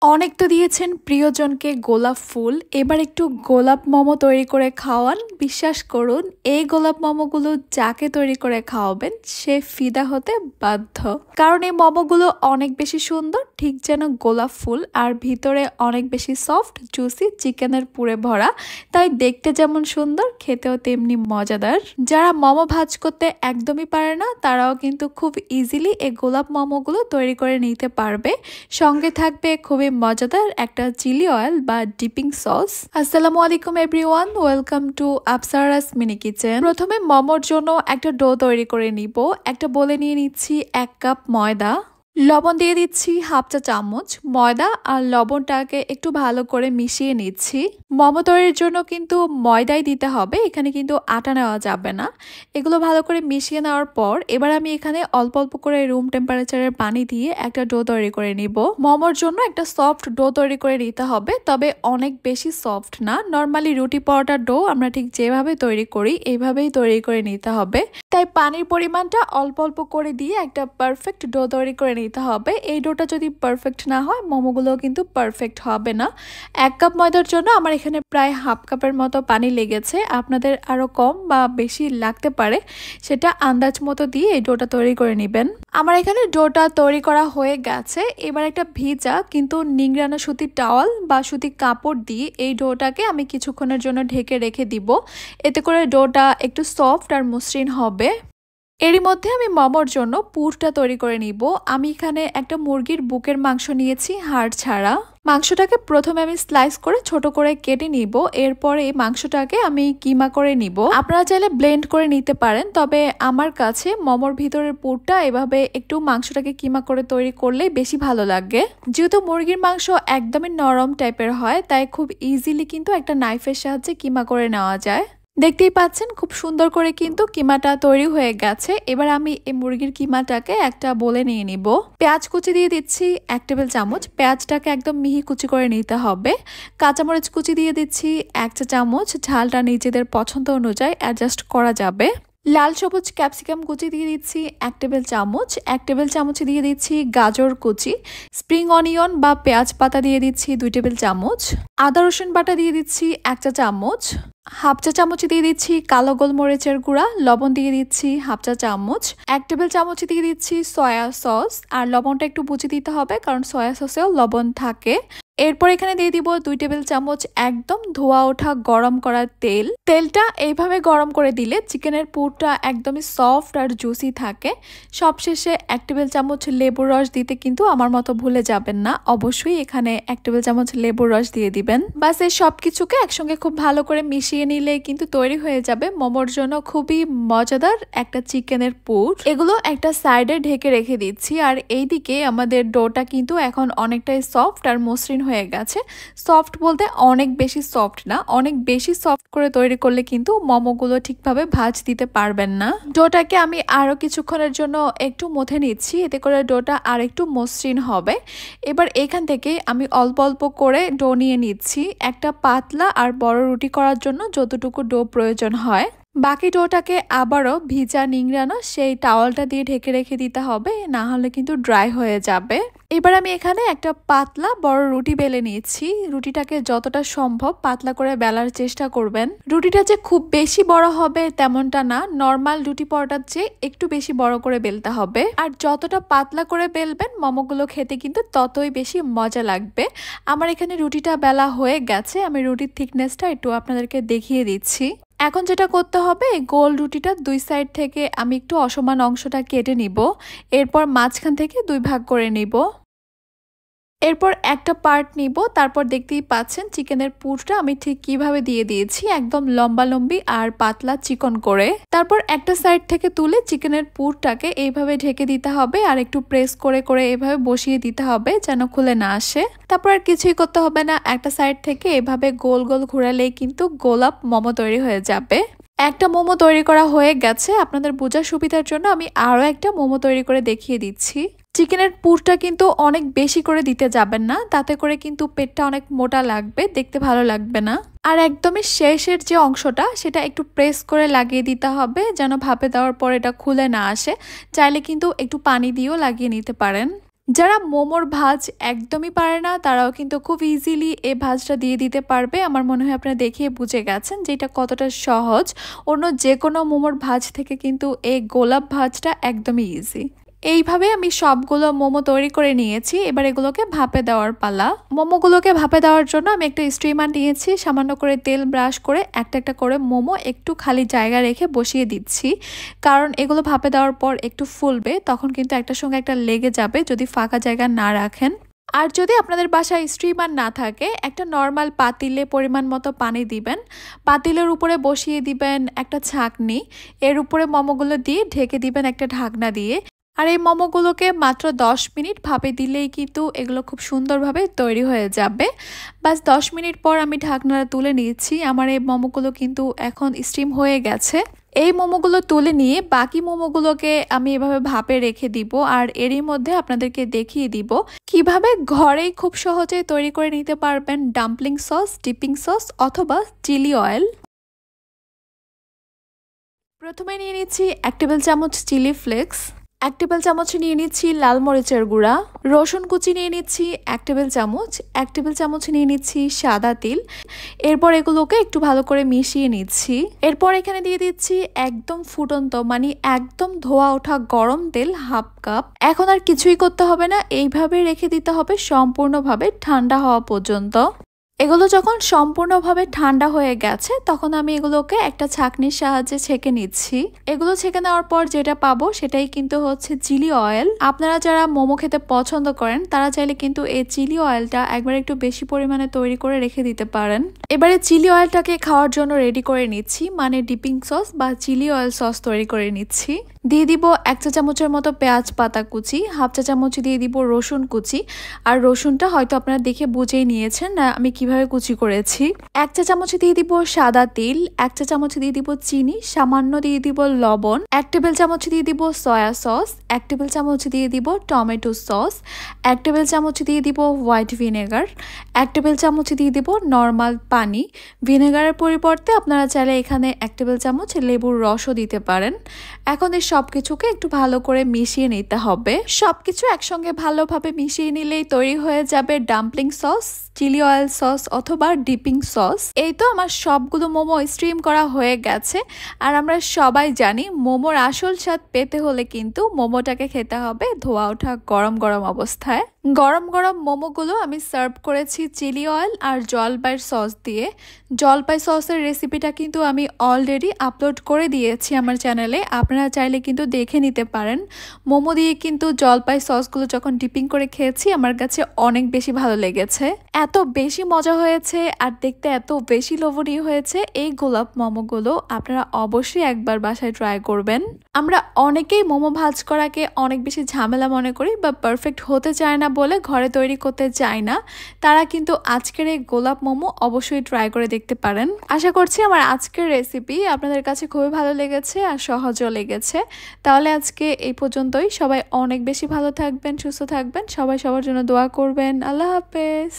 অনেক তো দিয়েছেন প্রিয়জনকে গোলাপ ফুল, এবার একটু গোলাপ মোমো তৈরি করে খাওয়ান। বিশ্বাস করুন, এই গোলাপ মোমোগুলো যাকে তৈরি করে খাওয়াবেন সে ফিদা হতে বাধ্য। কারণ এই মোমোগুলো অনেক বেশি সুন্দর, ঠিক যেন গোলাপ ফুল, আর ভিতরে অনেক বেশি সফট জুসি চিকেনের পুরে ভরা। তাই দেখতে যেমন সুন্দর, খেতেও তেমনি মজাদার। যারা মোমো ভাজ করতে একদমই পারে না তারাও কিন্তু খুব ইজিলি এই গোলাপ মোমোগুলো তৈরি করে নিতে পারবে। সঙ্গে থাকবে খুবই মজাদার একটা চিলি অয়েল বা ডিপিং সস। আসসালামু আলাইকুম everyone, welcome to Afsara's mini kitchen. প্রথমে মোমোর জন্য একটা ডো তৈরি করে নিব। একটা বলে নিয়ে নিচ্ছি 1 কাপ ময়দা, লবণ দিয়ে দিচ্ছি হাফ চা চামচ। ময়দা আর লবণটাকে একটু ভালো করে মিশিয়ে নিচ্ছি। মোমো তৈরির জন্য কিন্তু ময়দাই দিতে হবে, এখানে কিন্তু আটা নেওয়া যাবে না। এগুলো ভালো করে মিশিয়ে নেওয়ার পর এবার আমি এখানে অল্প অল্প করে রুম টেম্পারেচারের পানি দিয়ে একটা ডো তৈরি করে নিব। মোমোর জন্য একটা সফট ডো তৈরি করে নিতে হবে, তবে অনেক বেশি সফট না। নর্মালি রুটি পরোটার ডো আমরা ঠিক যেভাবে তৈরি করি এইভাবেই তৈরি করে নিতে হবে। তাই পানির পরিমাণটা অল্প অল্প করে দিয়ে একটা পারফেক্ট ডো তৈরি করে নিতে হবে। এই ডোটা যদি পারফেক্ট না হয় মোমোগুলো কিন্তু পারফেক্ট হবে না। 1 কাপ ময়দার জন্য আমার এখানে প্রায় হাফ কাপের মতো পানি লেগেছে। আপনাদের আরো কম বা বেশি লাগতে পারে, সেটা আন্দাজ মতো দিয়ে এই ডোটা তৈরি করে নেবেন। আমার এখানে ডোটা তৈরি করা হয়ে গেছে। এবার একটা ভিজা কিন্তু নিংড়ানো সুতির টাওয়াল বা সুতির কাপড় দিয়ে এই ডোটাকে আমি কিছুক্ষণের জন্য ঢেকে রেখে দিব। এতে করে ডোটা একটু সফট আর মসৃণ হবে। এরই মধ্যে আমি মোমোর জন্য পুরটা তৈরি করে নিব। আমি এখানে একটা মুরগির বুকের মাংস নিয়েছি, হাড় ছাড়া। মাংসটাকে প্রথমে আমি স্লাইস করে ছোট করে কেটে নিব। এরপরে এই মাংসটাকে আমি কিমা করে নিব। আপনারা চাইলে ব্লেন্ড করে নিতে পারেন, তবে আমার কাছে মোমোর ভিতরের পুরটা এভাবে একটু মাংসটাকে কিমা করে তৈরি করলে বেশি ভালো লাগে। যেহেতু মুরগির মাংস একদমই নরম টাইপের হয়, তাই খুব ইজিলি কিন্তু একটা নাইফের সাহায্যে কিমা করে নেওয়া যায়। দেখতেই পাচ্ছেন খুব সুন্দর করে কিন্তু কিমাটা তৈরি হয়ে গেছে। এবার আমি এই মুরগির কিমাটাকে একটা বলে নিয়ে নিব। পেঁয়াজ কুচি দিয়ে দিচ্ছি 1 টেবিল চামচ। পেঁয়াজটাকে একদম মিহি কুচি করে নিতে হবে। কাঁচামরিচ কুচি দিয়ে দিচ্ছি 1 চা চামচ। ঝালটা নিজেদের পছন্দ অনুযায়ী অ্যাডজাস্ট করা যাবে। লাল সবুজ ক্যাপসিকাম কুচি দিয়ে দিচ্ছি 1 টেবিল চামচ। 1 টেবিল চামচ দিয়ে দিচ্ছি গাজর কুচি। স্প্রিং অনিয়ন বা পেঁয়াজ পাতা দিয়ে দিচ্ছি 2 টেবিল চামচ। আদা রসুন বাটা দিয়ে দিচ্ছি 1 চা চামচ। হাফ চা চামচ দিয়ে দিচ্ছি কালো গোলমরিচের গুঁড়া। লবণ দিয়ে দিচ্ছি হাফ চা চামচ। 1 টেবিল চামচ দিয়ে দিচ্ছি সয়া সস। আর লবণটা একটু বুঝে দিতে হবে, কারণ সয়া সসেও লবণ থাকে। এরপর এখানে দিয়ে দিব 2 টেবিল চামচ একদম ধোয়া ওঠা গরম করা তেল। তেলটা এইভাবে গরম করে দিলে চিকেনের পুরটা একদমই সফট আর জুসি থাকে। সবশেষে 1 টেবিল চামচ লেবুর রস দিতে কিন্তু আমার মতো ভুলে যাবেন না। অবশ্যই এখানে 1 টেবিল চামচ লেবুর রস দিয়ে দিবেন। বাস এই সবকিছুকে একসঙ্গে খুব ভালো করে মিশিয়ে নিলে কিন্তু তৈরি হয়ে যাবে মোমোর জন্য খুবই মজাদার একটা চিকেনের পুর। এগুলো একটা সাইডে ঢেকে রেখে দিচ্ছি। আর এইদিকে আমাদের ডোটা কিন্তু এখন অনেকটাই সফট আর মসৃণ হয়ে গেছে। সফট বলতে অনেক বেশি সফট না, অনেক বেশি সফট করে তৈরি করলে কিন্তু মোমোগুলো ঠিকভাবে ভাজ দিতে পারবেন না। ডোটাকে আমি আরো কিছুক্ষণের জন্য একটু মথে নিচ্ছি, এতে করে ডোটা আর একটু মসৃণ হবে। এবার এখান থেকে আমি অল্প অল্প করে ডো নিয়ে নিচ্ছি, একটা পাতলা আর বড় রুটি করার জন্য যতটুকু ডো প্রয়োজন হয়। বাকি ডোটাকে আবারও ভিজা নিংড়ানো সেই টাওয়ালটা দিয়ে ঢেকে রেখে দিতে হবে, না হলে কিন্তু ড্রাই হয়ে যাবে। এবার আমি এখানে একটা পাতলা বড় রুটি বেলে নিয়েছি। রুটিটাকে যতটা সম্ভব পাতলা করে বেলার চেষ্টা করবেন। রুটিটা যে খুব বেশি বড় হবে তেমনটা না, নর্মাল রুটি পরোটার চেয়ে একটু বেশি বড় করে বেলতে হবে। আর যতটা পাতলা করে বেলবেন মোমোগুলো খেতে কিন্তু ততই বেশি মজা লাগবে। আমার এখানে রুটিটা বেলা হয়ে গেছে, আমি রুটির থিকনেসটা একটু আপনাদেরকে দেখিয়ে দিচ্ছি। এখন যেটা করতে হবে, গোল রুটিটা 2 সাইড থেকে আমি একটু অসমান অংশটা কেটে নিব। এরপর মাঝখান থেকে 2 ভাগ করে নিব। এরপর একটা পার্ট নিব। তারপর দেখতেই পাচ্ছেন চিকেনের পুরটা আমি ঠিক কিভাবে দিয়ে দিয়েছি, একদম লম্বা লম্বি আর পাতলা চিকন করে। তারপর একটা সাইড থেকে তুলে চিকেনের পুরটাকে এইভাবে ঢেকে দিতে হবে আর একটু প্রেস করে করে এভাবে বসিয়ে দিতে হবে যেন খুলে না আসে। তারপর আর কিছুই করতে হবে না, একটা সাইড থেকে এভাবে গোল গোল ঘোরালেই কিন্তু গোলাপ মোমো তৈরি হয়ে যাবে। একটা মোমো তৈরি করা হয়ে গেছে। আপনাদের বোঝার সুবিধার জন্য আমি আরো একটা মোমো তৈরি করে দেখিয়ে দিচ্ছি। চিকেনের পুরটা কিন্তু অনেক বেশি করে দিতে যাবেন না, তাতে করে কিন্তু পেটটা অনেক মোটা লাগবে, দেখতে ভালো লাগবে না। আর একদমই শেষের যে অংশটা সেটা একটু প্রেস করে লাগিয়ে দিতে হবে যেন ভাপে দেওয়ার পর এটা খুলে না আসে। চাইলে কিন্তু একটু পানি দিয়েও লাগিয়ে নিতে পারেন। যারা মোমোর ভাজ একদমই পারে না তারাও কিন্তু খুব ইজিলি এই ভাজটা দিয়ে দিতে পারবে। আমার মনে হয় আপনারা দেখিয়ে বুঝে গেছেন যে এটা কতটা সহজ। অন্য যে কোনো মোমোর ভাজ থেকে কিন্তু এই গোলাপ ভাজটা একদমই ইজি। এইভাবে আমি সবগুলো মোমো তৈরি করে নিয়েছি। এবার এগুলোকে ভাপে দেওয়ার পালা। মোমোগুলোকে ভাপে দেওয়ার জন্য আমি একটা স্টিমার নিয়েছি, সামান্য করে তেল ব্রাশ করে একটা একটা করে মোমো একটু খালি জায়গা রেখে বসিয়ে দিচ্ছি, কারণ এগুলো ভাপে দেওয়ার পর একটু ফুলবে, তখন কিন্তু একটার সঙ্গে একটা লেগে যাবে যদি ফাঁকা জায়গা না রাখেন। আর যদি আপনাদের বাসায় স্টিমার না থাকে, একটা নর্মাল পাতিলে পরিমাণ মতো পানি দিবেন, পাতিলের উপরে বসিয়ে দিবেন একটা ছাঁকনি, এর উপরে মোমোগুলো দিয়ে ঢেকে দিবেন একটা ঢাকনা দিয়ে। আর এই মোমোগুলোকে মাত্র 10 মিনিট ভাপে দিলেই কিন্তু এগুলো খুব সুন্দরভাবে তৈরি হয়ে যাবে। বাস 10 মিনিট পর আমি ঢাকনাটা তুলে নিয়েছি। আমার এই মোমোগুলো কিন্তু এখন স্টিম হয়ে গেছে। এই মোমোগুলো তুলে নিয়ে বাকি মোমোগুলোকে আমি এভাবে ভাপে রেখে দিব, আর এরই মধ্যে আপনাদেরকে দেখিয়ে দিব কিভাবে ঘরেই খুব সহজে তৈরি করে নিতে পারবেন ডাম্পলিং সস, ডিপিং সস অথবা চিলি অয়েল। প্রথমে নিয়ে নিচ্ছি 1 টেবিল চামচ চিলি ফ্লেক্স, 1 টেবিল চামচ নিয়ে নিচ্ছি লাল মরিচের গুঁড়া, রসুন কুচি নিয়ে নিচ্ছি 1 টেবিল চামচ, 1 টেবিল চামচ নিয়ে নিচ্ছি সাদা তিল। এরপর এগুলোকে একটু ভালো করে মিশিয়ে নিচ্ছি। এরপর এখানে দিয়ে দিচ্ছি একদম ফুটন্ত মানে একদম ধোয়া ওঠা গরম তেল 1/2 কাপ। এখন আর কিছুই করতে হবে না, এইভাবে রেখে দিতে হবে সম্পূর্ণভাবে ঠান্ডা হওয়া পর্যন্ত। এগুলো যখন সম্পূর্ণভাবে ঠান্ডা হয়ে গেছে তখন আমি এগুলোকে একটা ছাঁকনির সাহায্যে ছেঁকে নিচ্ছি। এগুলো ছেঁকে নেওয়ার পর যেটা পাবো সেটাই কিন্তু হচ্ছে চিলি অয়েল। আপনারা যারা মোমো খেতে পছন্দ করেন তারা চাইলে কিন্তু এই চিলি অয়েলটা একবার একটু বেশি পরিমাণে তৈরি করে রেখে দিতে পারেন। এবারে চিলি অয়েলটাকে খাওয়ার জন্য রেডি করে নিচ্ছি, মানে ডিপিং সস বা চিলি অয়েল সস তৈরি করে নিচ্ছি। দিয়ে দিব 1 চা চামচের মতো পেঁয়াজ পাতা কুচি, 1/2 চা চামচ দিয়ে দিব রসুন কুচি। আর রসুনটা হয়তো আপনারা দেখে বুঝেই নিয়েছেন না আমি কিভাবে কুচি করেছি। 1 চা চামচ দিয়ে দিব সাদা তিল, 1 চা চামচ দিয়ে দিব চিনি, সামান্য দিয়ে দিব লবণ, 1 টেবিল চামচ দিয়ে দিব সয়া সস, 1 টেবিল চামচ দিয়ে দিব টমেটো সস, 1 টেবিল চামচ দিয়ে দিব হোয়াইট ভিনেগার, 1 টেবিল চামচ দিয়ে দিব নর্মাল পানি। ভিনেগারের পরিবর্তে আপনারা চাইলে এখানে 1 টেবিল চামচ লেবুর রসও দিতে পারেন। এখন এই সবকিছুকে একটু ভালো করে মিশিয়ে নিতে হবে। সবকিছু একসঙ্গে ভালোভাবে মিশিয়ে নিলেই তৈরি হয়ে যাবে dumpling sauce, chilli oil sauce অথবা ডিপিং সস। এই তো আমার সবগুলো মোমো স্টিম করা হয়ে গেছে। আর আমরা সবাই জানি মোমোর আসল স্বাদ পেতে হলে কিন্তু মোমোটাকে খেতে হবে ধোয়া ওঠা গরম গরম অবস্থায়। গরম গরম মোমোগুলো আমি সার্ভ করেছি চিলি অয়েল আর জলপাইয়ের সস দিয়ে। জলপাই সসের রেসিপিটা কিন্তু আমি অলরেডি আপলোড করে দিয়েছি আমার চ্যানেলে, আপনারা চাইলে কিন্তু দেখে নিতে পারেন। মোমো দিয়ে কিন্তু জলপাই সসগুলো যখন ডিপিং করে খেয়েছি আমার কাছে অনেক বেশি ভালো লেগেছে, এত বেশি মজা হয়েছে আর দেখতে এত বেশি লোভনীয় হয়েছে। এই গোলাপ মোমোগুলো আপনারা অবশ্যই একবার বাসায় ট্রাই করবেন। আমরা অনেকেই মোমো ভাজ করাকে অনেক বেশি ঝামেলা মনে করি বা পারফেক্ট হতে চায় না বলে ঘরে তৈরি করতে চায় না, তারা কিন্তু আজকের এই গোলাপ মোমো অবশ্যই ট্রাই করে দেখতে পারেন। আশা করছি আমার আজকের রেসিপি আপনাদের কাছে খুবই ভালো লেগেছে আর সহজও লেগেছে। তাহলে আজকে এই পর্যন্তই। সবাই অনেক বেশি ভালো থাকবেন, সুস্থ থাকবেন, সবাই সবার জন্য দোয়া করবেন। আল্লাহ হাফেজ।